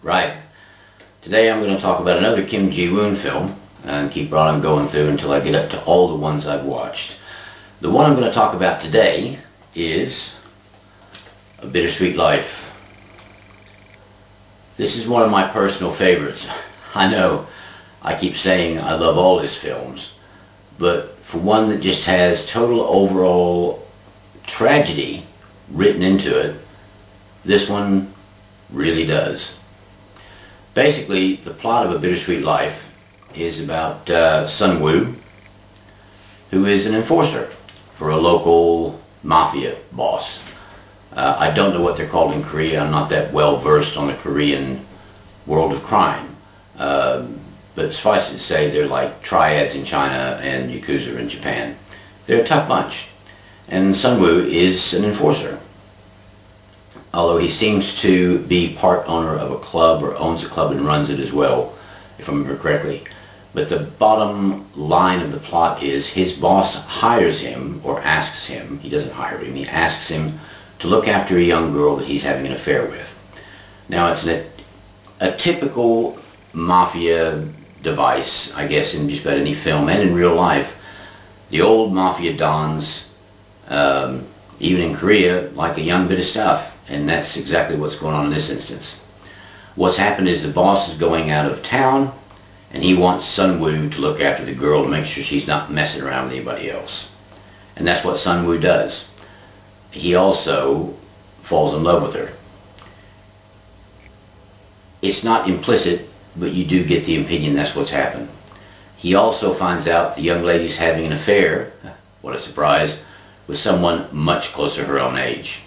Right. Today I'm going to talk about another Kim Jee-Woon film and keep on going through until I get up to all the ones I've watched. The one I'm going to talk about today is A Bittersweet Life. This is one of my personal favorites. I know I keep saying I love all his films, but for one that just has total overall tragedy written into it, this one really does. Basically, the plot of A Bittersweet Life is about Sun-woo, who is an enforcer for a local mafia boss. I don't know what they're called in Korea. I'm not that well versed on the Korean world of crime. But suffice it to say, they're like triads in China and Yakuza in Japan. They're a tough bunch. And Sun-woo is an enforcer. Although he seems to be part owner of a club, or owns a club and runs it as well, if I remember correctly. But the bottom line of the plot is his boss hires him, or asks him, he doesn't hire him, he asks him to look after a young girl that he's having an affair with. Now it's a typical mafia device, I guess, in just about any film and in real life. The old mafia dons, even in Korea, like a young bit of stuff. And that's exactly what's going on in this instance. What's happened is the boss is going out of town, and he wants Sun-woo to look after the girl to make sure she's not messing around with anybody else. And that's what Sun-woo does. He also falls in love with her. It's not implicit, but you do get the opinion that's what's happened. He also finds out the young lady's having an affair, what a surprise, with someone much closer to her own age.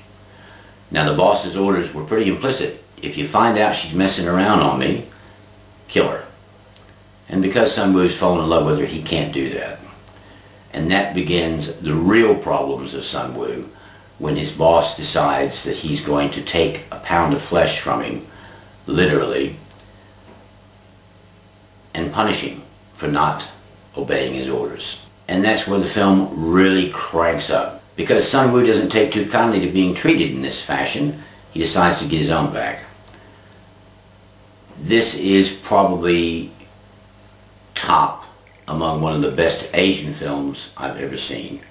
Now the boss's orders were pretty implicit. If you find out she's messing around on me, kill her. And because Sun-woo's fallen in love with her, he can't do that. And that begins the real problems of Sun-woo when his boss decides that he's going to take a pound of flesh from him, literally, and punish him for not obeying his orders. And that's where the film really cranks up. Because Sun-woo doesn't take too kindly to being treated in this fashion, he decides to get his own back. This is probably top among one of the best Asian films I've ever seen.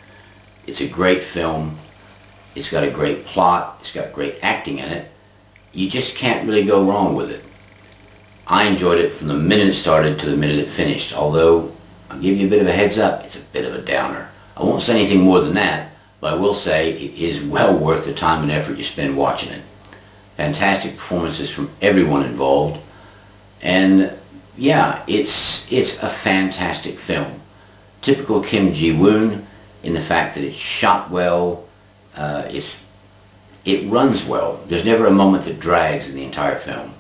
It's a great film. It's got a great plot. It's got great acting in it. You just can't really go wrong with it. I enjoyed it from the minute it started to the minute it finished, although I'll give you a bit of a heads up, it's a bit of a downer. I won't say anything more than that, but I will say it is well worth the time and effort you spend watching it. Fantastic performances from everyone involved, and yeah, it's a fantastic film. Typical Kim Jee-Woon in the fact that it's shot well, it runs well. There's never a moment that drags in the entire film.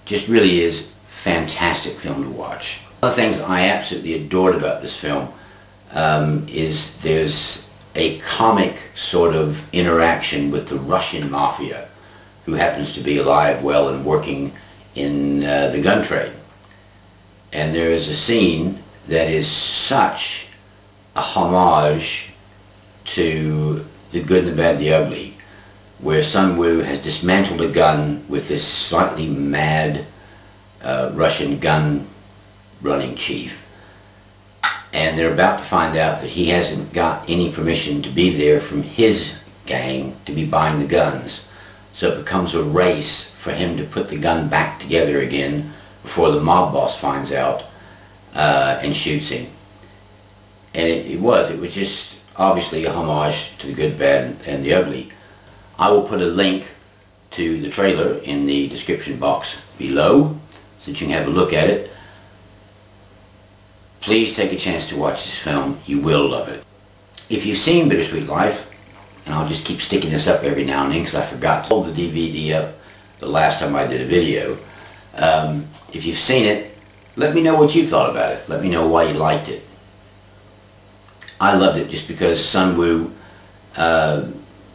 Just really is fantastic film to watch. One of the things I absolutely adored about this film is there's a comic sort of interaction with the Russian mafia, who happens to be alive, well, and working in the gun trade. And there is a scene that is such a homage to The Good and the Bad and the Ugly, where Sun-woo has dismantled a gun with this slightly mad Russian gun running chief. And they're about to find out that he hasn't got any permission to be there from his gang to be buying the guns. So it becomes a race for him to put the gun back together again before the mob boss finds out and shoots him. And it was just obviously a homage to The Good, Bad, and the Ugly. I will put a link to the trailer in the description box below so that you can have a look at it. Please take a chance to watch this film. You will love it. If you've seen Bittersweet Life, and I'll just keep sticking this up every now and then because I forgot to hold the DVD up the last time I did a video. If you've seen it, let me know what you thought about it. Let me know why you liked it. I loved it just because Sun-woo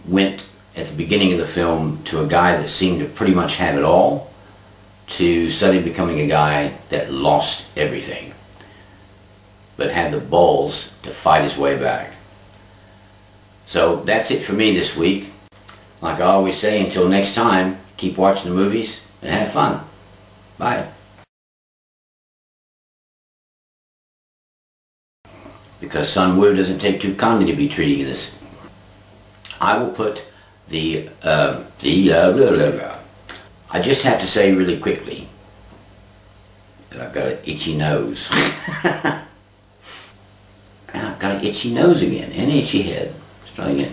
went at the beginning of the film to a guy that seemed to pretty much have it all, to suddenly becoming a guy that lost everything, but had the balls to fight his way back. So that's it for me this week. Like I always say, until next time, keep watching the movies and have fun. Bye. Because Sun Wu doesn't take too kindly to be treating this. I will put the blah, blah, blah. I just have to say really quickly that I've got an itchy nose. And I've got an itchy nose again, and an itchy head. Let's try again.